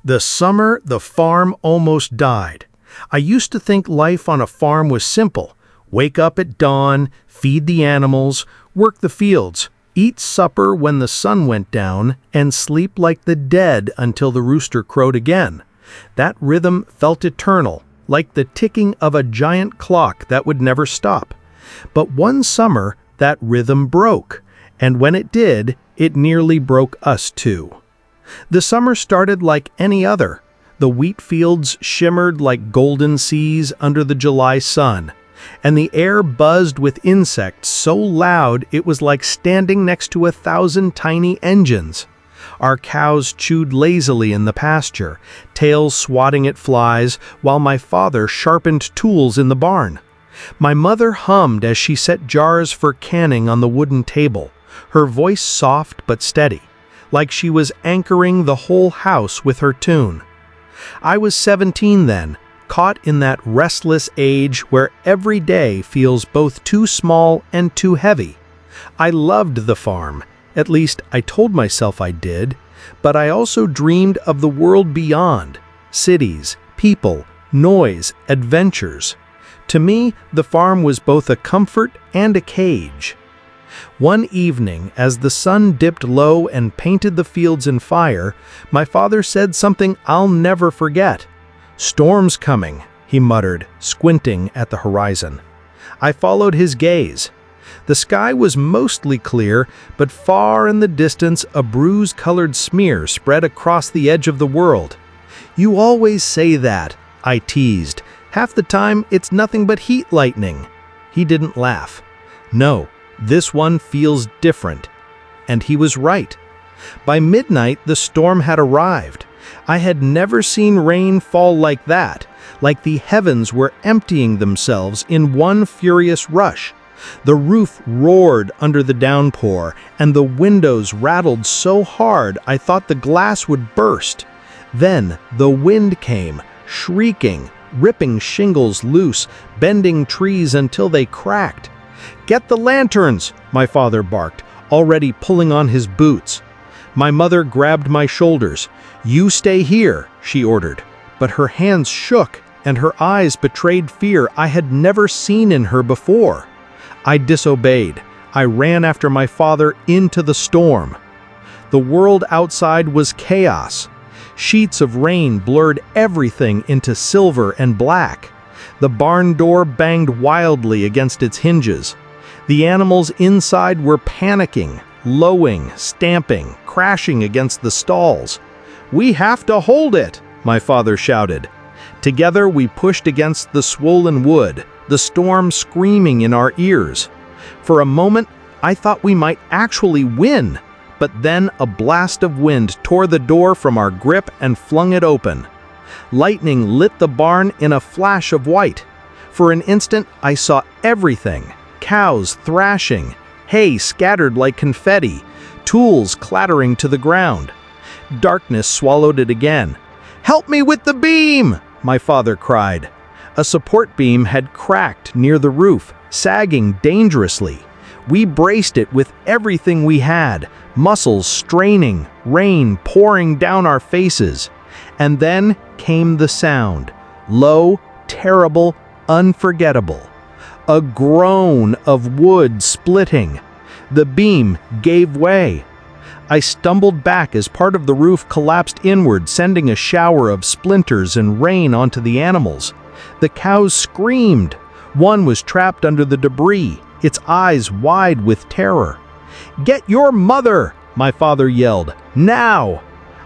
The summer the farm almost died. I used to think life on a farm was simple. Wake up at dawn, feed the animals, work the fields, eat supper when the sun went down, and sleep like the dead until the rooster crowed again. That rhythm felt eternal, like the ticking of a giant clock that would never stop. But one summer, that rhythm broke, and when it did, it nearly broke us too. The summer started like any other. The wheat fields shimmered like golden seas under the July sun, and the air buzzed with insects so loud it was like standing next to 1,000 tiny engines. Our cows chewed lazily in the pasture, tails swatting at flies, while my father sharpened tools in the barn. My mother hummed as she set jars for canning on the wooden table, her voice soft but steady, like she was anchoring the whole house with her tune. I was 17 then, caught in that restless age where every day feels both too small and too heavy. I loved the farm, at least I told myself I did, but I also dreamed of the world beyond, cities, people, noise, adventures. To me, the farm was both a comfort and a cage. One evening, as the sun dipped low and painted the fields in fire, my father said something I'll never forget. "Storm's coming," he muttered, squinting at the horizon. I followed his gaze. The sky was mostly clear, but far in the distance a bruise-colored smear spread across the edge of the world. "You always say that," I teased. "Half the time it's nothing but heat lightning." He didn't laugh. "No. This one feels different." And he was right. By midnight, the storm had arrived. I had never seen rain fall like that, like the heavens were emptying themselves in one furious rush. The roof roared under the downpour, and the windows rattled so hard I thought the glass would burst. Then the wind came, shrieking, ripping shingles loose, bending trees until they cracked. "Get the lanterns," my father barked, already pulling on his boots. My mother grabbed my shoulders. "You stay here," she ordered. But her hands shook, and her eyes betrayed fear I had never seen in her before. I disobeyed. I ran after my father into the storm. The world outside was chaos. Sheets of rain blurred everything into silver and black. The barn door banged wildly against its hinges. The animals inside were panicking, lowing, stamping, crashing against the stalls. "We have to hold it," my father shouted. Together we pushed against the swollen wood, the storm screaming in our ears. For a moment, I thought we might actually win, but then a blast of wind tore the door from our grip and flung it open. Lightning lit the barn in a flash of white. For an instant, I saw everything: cows thrashing, hay scattered like confetti, tools clattering to the ground. Darkness swallowed it again. "Help me with the beam!" my father cried. A support beam had cracked near the roof, sagging dangerously. We braced it with everything we had, muscles straining, rain pouring down our faces. And then came the sound, low, terrible, unforgettable. A groan of wood splitting. The beam gave way. I stumbled back as part of the roof collapsed inward, sending a shower of splinters and rain onto the animals. The cows screamed. One was trapped under the debris, its eyes wide with terror. "Get your mother!" my father yelled. "Now!"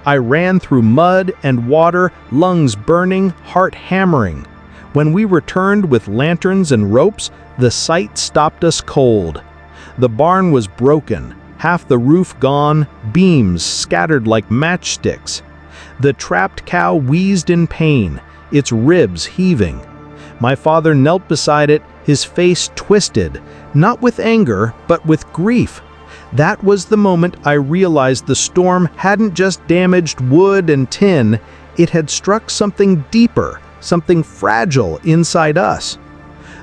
I ran through mud and water, lungs burning, heart hammering. When we returned with lanterns and ropes, the sight stopped us cold. The barn was broken, half the roof gone, beams scattered like matchsticks. The trapped cow wheezed in pain, its ribs heaving. My father knelt beside it, his face twisted, not with anger, but with grief. That was the moment I realized the storm hadn't just damaged wood and tin, it had struck something deeper, something fragile inside us.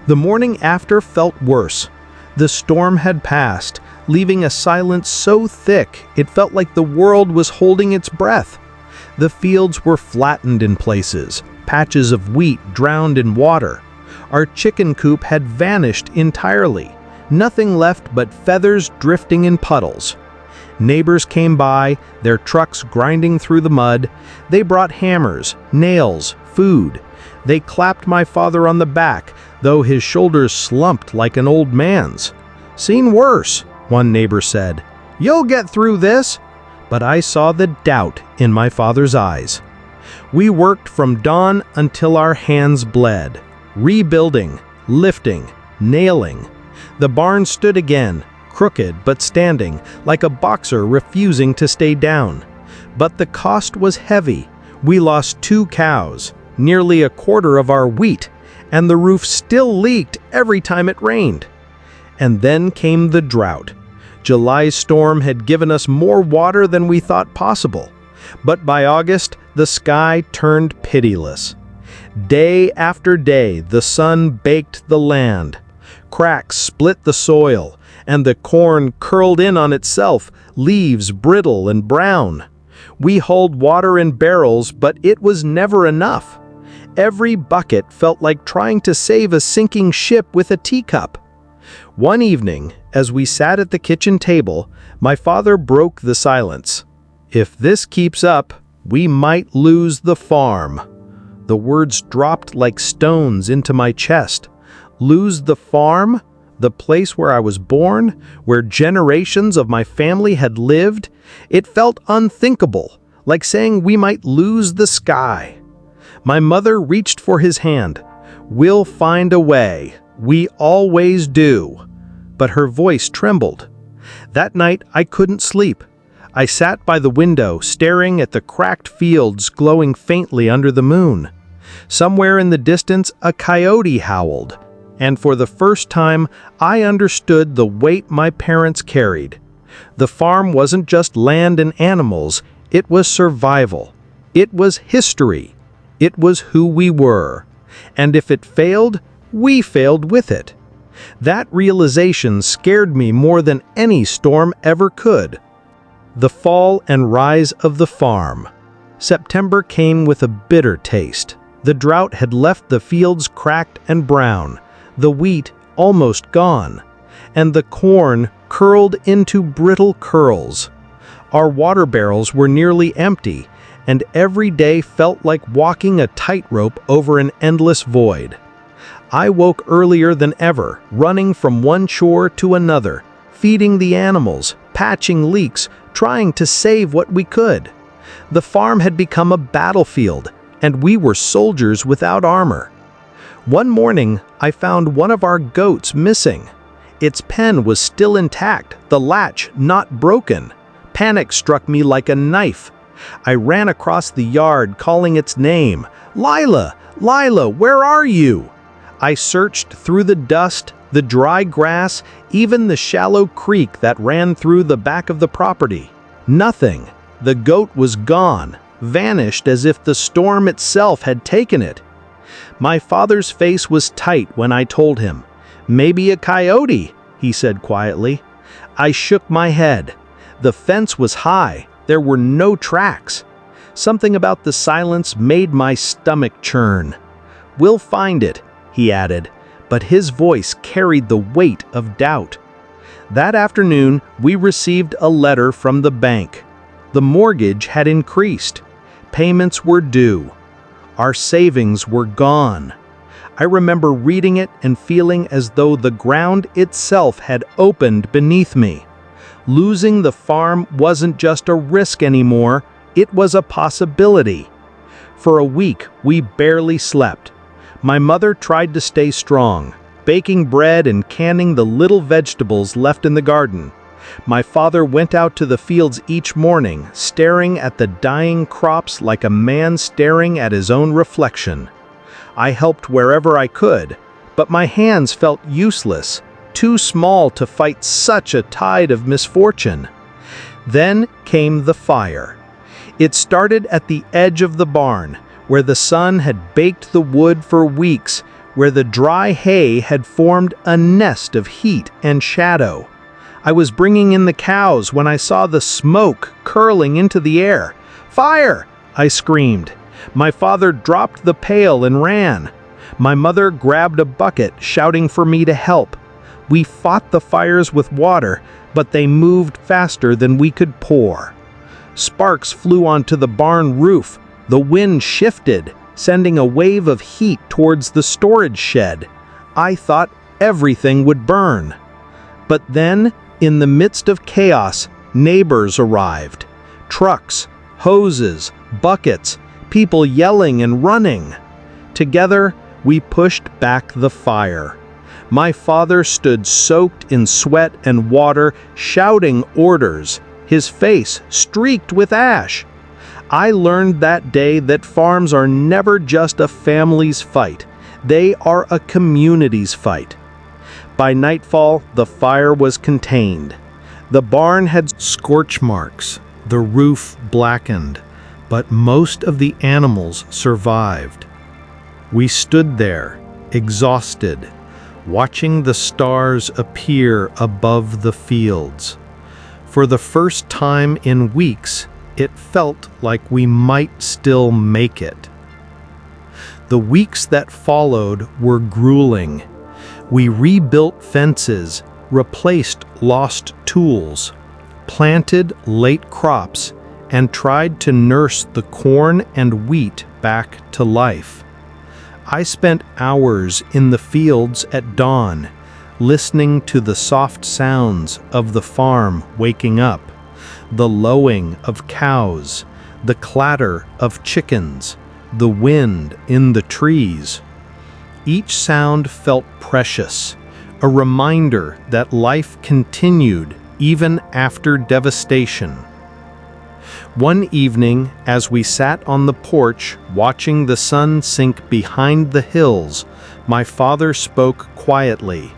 The morning after felt worse. The storm had passed, leaving a silence so thick it felt like the world was holding its breath. The fields were flattened in places, patches of wheat drowned in water. Our chicken coop had vanished entirely, nothing left but feathers drifting in puddles. Neighbors came by, their trucks grinding through the mud. They brought hammers, nails, food. They clapped my father on the back, though his shoulders slumped like an old man's. "Seen worse," one neighbor said. "You'll get through this." But I saw the doubt in my father's eyes. We worked from dawn until our hands bled, rebuilding, lifting, nailing. The barn stood again, crooked but standing, like a boxer refusing to stay down. But the cost was heavy. We lost 2 cows, nearly a quarter of our wheat, and the roof still leaked every time it rained. And then came the drought. July's storm had given us more water than we thought possible. But by August, the sky turned pitiless. Day after day, the sun baked the land. Cracks split the soil, and the corn curled in on itself, leaves brittle and brown. We hauled water in barrels, but it was never enough. Every bucket felt like trying to save a sinking ship with a teacup. One evening, as we sat at the kitchen table, my father broke the silence. "If this keeps up, we might lose the farm." The words dropped like stones into my chest. Lose the farm? The place where I was born, where generations of my family had lived? It felt unthinkable, like saying we might lose the sky. My mother reached for his hand. "We'll find a way. We always do." But her voice trembled. That night I couldn't sleep. I sat by the window, staring at the cracked fields glowing faintly under the moon. Somewhere in the distance, a coyote howled. And for the first time, I understood the weight my parents carried. The farm wasn't just land and animals, it was survival. It was history. It was who we were. And if it failed, we failed with it. That realization scared me more than any storm ever could. The fall and rise of the farm. September came with a bitter taste. The drought had left the fields cracked and brown, the wheat almost gone, and the corn curled into brittle curls. Our water barrels were nearly empty, and every day felt like walking a tightrope over an endless void. I woke earlier than ever, running from one chore to another, feeding the animals, patching leaks, trying to save what we could. The farm had become a battlefield, and we were soldiers without armor. One morning, I found one of our goats missing. Its pen was still intact, the latch not broken. Panic struck me like a knife. I ran across the yard, calling its name. "Lila! Lila, where are you?" I searched through the dust, the dry grass, even the shallow creek that ran through the back of the property. Nothing. The goat was gone, vanished as if the storm itself had taken it. My father's face was tight when I told him. "Maybe a coyote," he said quietly. I shook my head. The fence was high. There were no tracks. Something about the silence made my stomach churn. "We'll find it," he added, but his voice carried the weight of doubt. That afternoon, we received a letter from the bank. The mortgage had increased. Payments were due. Our savings were gone. I remember reading it and feeling as though the ground itself had opened beneath me. Losing the farm wasn't just a risk anymore, it was a possibility. For a week, we barely slept. My mother tried to stay strong, baking bread and canning the little vegetables left in the garden. My father went out to the fields each morning, staring at the dying crops like a man staring at his own reflection. I helped wherever I could, but my hands felt useless, too small to fight such a tide of misfortune. Then came the fire. It started at the edge of the barn, where the sun had baked the wood for weeks, where the dry hay had formed a nest of heat and shadow. I was bringing in the cows when I saw the smoke curling into the air. "Fire! I screamed. My father dropped the pail and ran. My mother grabbed a bucket, shouting for me to help. We fought the fires with water, but they moved faster than we could pour. Sparks flew onto the barn roof. The wind shifted, sending a wave of heat towards the storage shed. I thought everything would burn. But then, in the midst of chaos, neighbors arrived. Trucks, hoses, buckets, people yelling and running. Together, we pushed back the fire. My father stood soaked in sweat and water, shouting orders, his face streaked with ash. I learned that day that farms are never just a family's fight. They are a community's fight. By nightfall, the fire was contained. The barn had scorch marks, the roof blackened, but most of the animals survived. We stood there, exhausted, watching the stars appear above the fields. For the first time in weeks, it felt like we might still make it. The weeks that followed were grueling. We rebuilt fences, replaced lost tools, planted late crops, and tried to nurse the corn and wheat back to life. I spent hours in the fields at dawn, listening to the soft sounds of the farm waking up, the lowing of cows, the clatter of chickens, the wind in the trees. Each sound felt precious, a reminder that life continued even after devastation. One evening, as we sat on the porch watching the sun sink behind the hills, my father spoke quietly.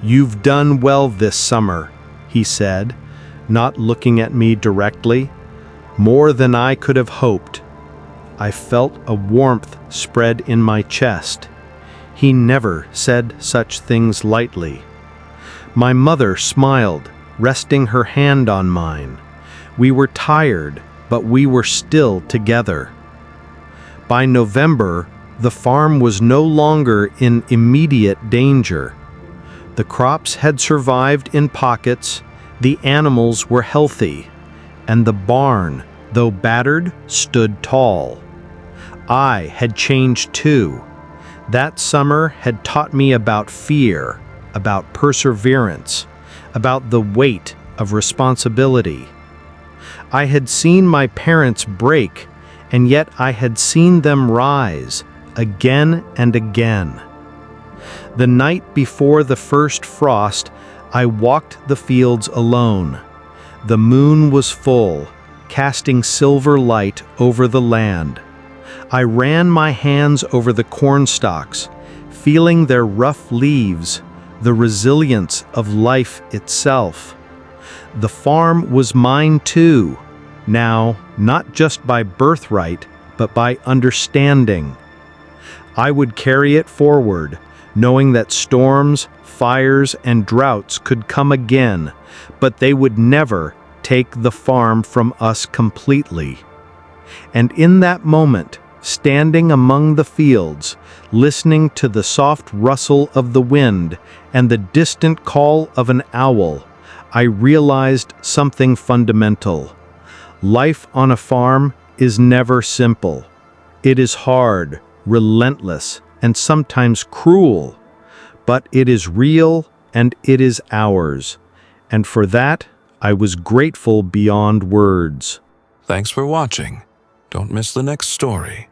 "You've done well this summer," he said, not looking at me directly. "More than I could have hoped." I felt a warmth spread in my chest. He never said such things lightly. My mother smiled, resting her hand on mine. We were tired, but we were still together. By November, the farm was no longer in immediate danger. The crops had survived in pockets, the animals were healthy, and the barn, though battered, stood tall. I had changed too. That summer had taught me about fear, about perseverance, about the weight of responsibility. I had seen my parents break, and yet I had seen them rise, again and again. The night before the first frost, I walked the fields alone. The moon was full, casting silver light over the land. I ran my hands over the corn stalks, feeling their rough leaves, the resilience of life itself. The farm was mine too, now not just by birthright, but by understanding. I would carry it forward, knowing that storms, fires, and droughts could come again, but they would never take the farm from us completely. And in that moment, standing among the fields, listening to the soft rustle of the wind and the distant call of an owl, I realized something fundamental. Life on a farm is never simple. It is hard, relentless, and sometimes cruel, but it is real and it is ours. And for that, I was grateful beyond words. Thanks for watching. Don't miss the next story.